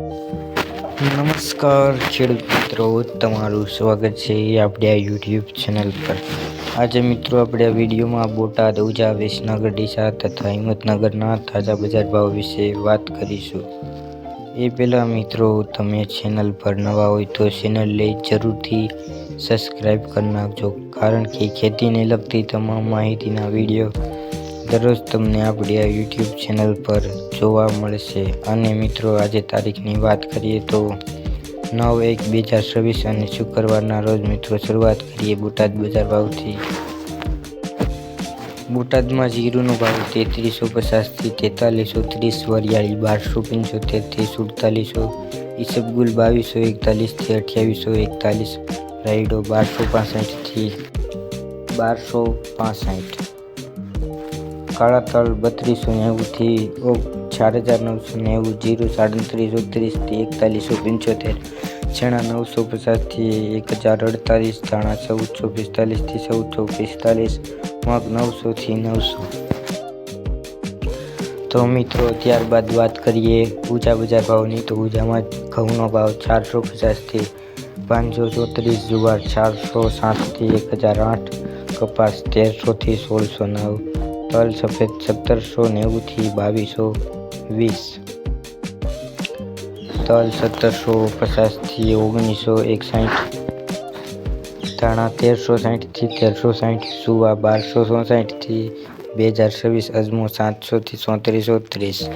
નમસ્કાર ખેડૂત મિત્રો, તમારું સ્વાગત છે આપણે આ યુટ્યુબ ચેનલ પર। આજે મિત્રો આપણે આ વિડીયોમાં બોટાદ, ઉજા, વિસનગર, ડીસા તથા હિંમતનગરના તાજા બજાર ભાવ વિશે વાત કરીશું। એ પહેલાં મિત્રો, તમે ચેનલ પર નવા હોય તો ચેનલને જરૂરથી સબસ્ક્રાઈબ કરી નાખજો, કારણ કે ખેતીને લગતી તમામ માહિતીના વિડીયો દરરોજ તમને આપણી આ યુટ્યુબ ચેનલ પર જોવા મળશે। અને મિત્રો, આજે તારીખની વાત કરીએ તો 9/1/2026 અને શુક્રવારના રોજ મિત્રો શરૂઆત કરીએ બોટાદ બજાર ભાવથી। બોટાદમાં જીરુનો ભાવ 3350 થી 4330, વરિયાળી 1275 થી 4700, ઈસબગુલ 2241 થી 2841, રાયડો 1265 થી 1265, કાળા તલ 3290 થી 4990, જીરું 3730 થી 4175, ચણા 950 થી 1048, ધાણા 1445 થી 1445, મગ 900 થી 900। તો મિત્રો, ત્યારબાદ વાત કરીએ ઉજા બજાર ભાવની। તો ઉજામાં ઘઉંનો ભાવ 450 થી 534, જુવાર 460 થી 1008, કપાસ 1300 થી 1609, તલ સફેદ 1790 થી 2220, તલ 1750 થી 1961, ધાણા 1360 થી 1360, સુવા 1264 થી 2026, અજમો 700 થી 3430।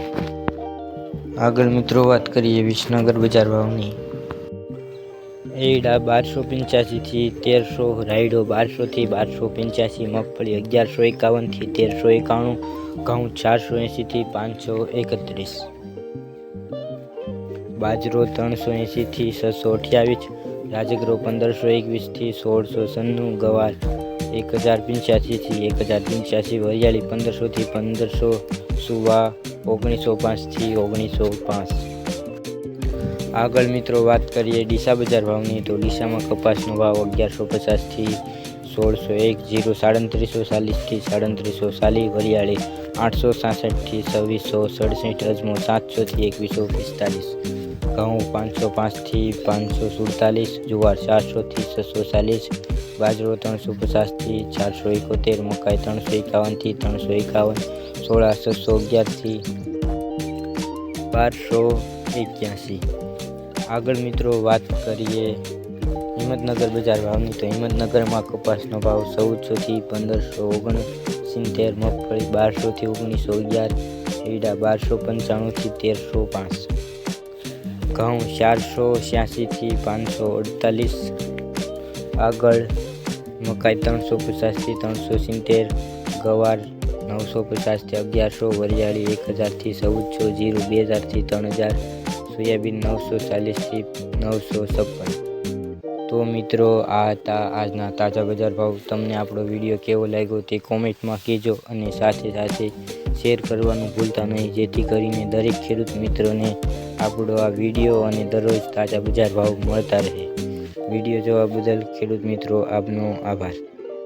આગળ મિત્રો વાત કરીએ વિસનગર બજાર ભાવની। એરડા 1285 થી 1300, રાયડો 1200 થી 1285, મગફળી 1151 થી 1391, ઘઉં 480 થી 531, બાજરો 380 થી 628, રાજગરો 1521 થી 1696, ગવાર 1085 થી 1085, વરિયાળી 1500 થી 1500, સુવા 1905 થી 1905। આગળ મિત્રો વાત કરીએ ડીસા બજાર ભાવની। તો ડીસામાં કપાસનો ભાવ 1150 થી 1601, જીરું 3740 થી 3740, વરિયાળી 866 થી 2667, અજમો 700 થી 2145, ઘઉં 505 થી 547, જુવાર 400 થી 640, બાજરો 350 થી 471, મકાઈ 351 થી 351, સોળા 611 થી 1281। આગળ મિત્રો વાત કરીએ હિંમતનગર બજાર ભાવની। તો હિંમતનગરમાં કપાસનો ભાવ 1400 થી 1569, મગફળી 1200 થી 1911, એરડા 1295 થી 1305, ઘઉં 486 થી 548। આગળ મકાઈ 350 થી 370, ગવાર 950 થી 1100, વરિયાળી 1000 થી 1400, જીરું 2000 થી 3000, સોયાબીન 940 થી 956। તો મિત્રો, આ હતા આજના તાજા બજાર ભાવ। તમને આપણો વિડીયો કેવો લાગ્યો તે કોમેન્ટમાં કહેજો, અને સાથે સાથે શેર કરવાનું ભૂલતા નહીં, જેથી કરીને દરેક ખેડૂત મિત્રોને આપણો આ વિડીયો અને દરરોજ તાજા બજાર ભાવ મળતા રહે। વિડીયો જોવા બદલ ખેડૂત મિત્રો આપનો આભાર।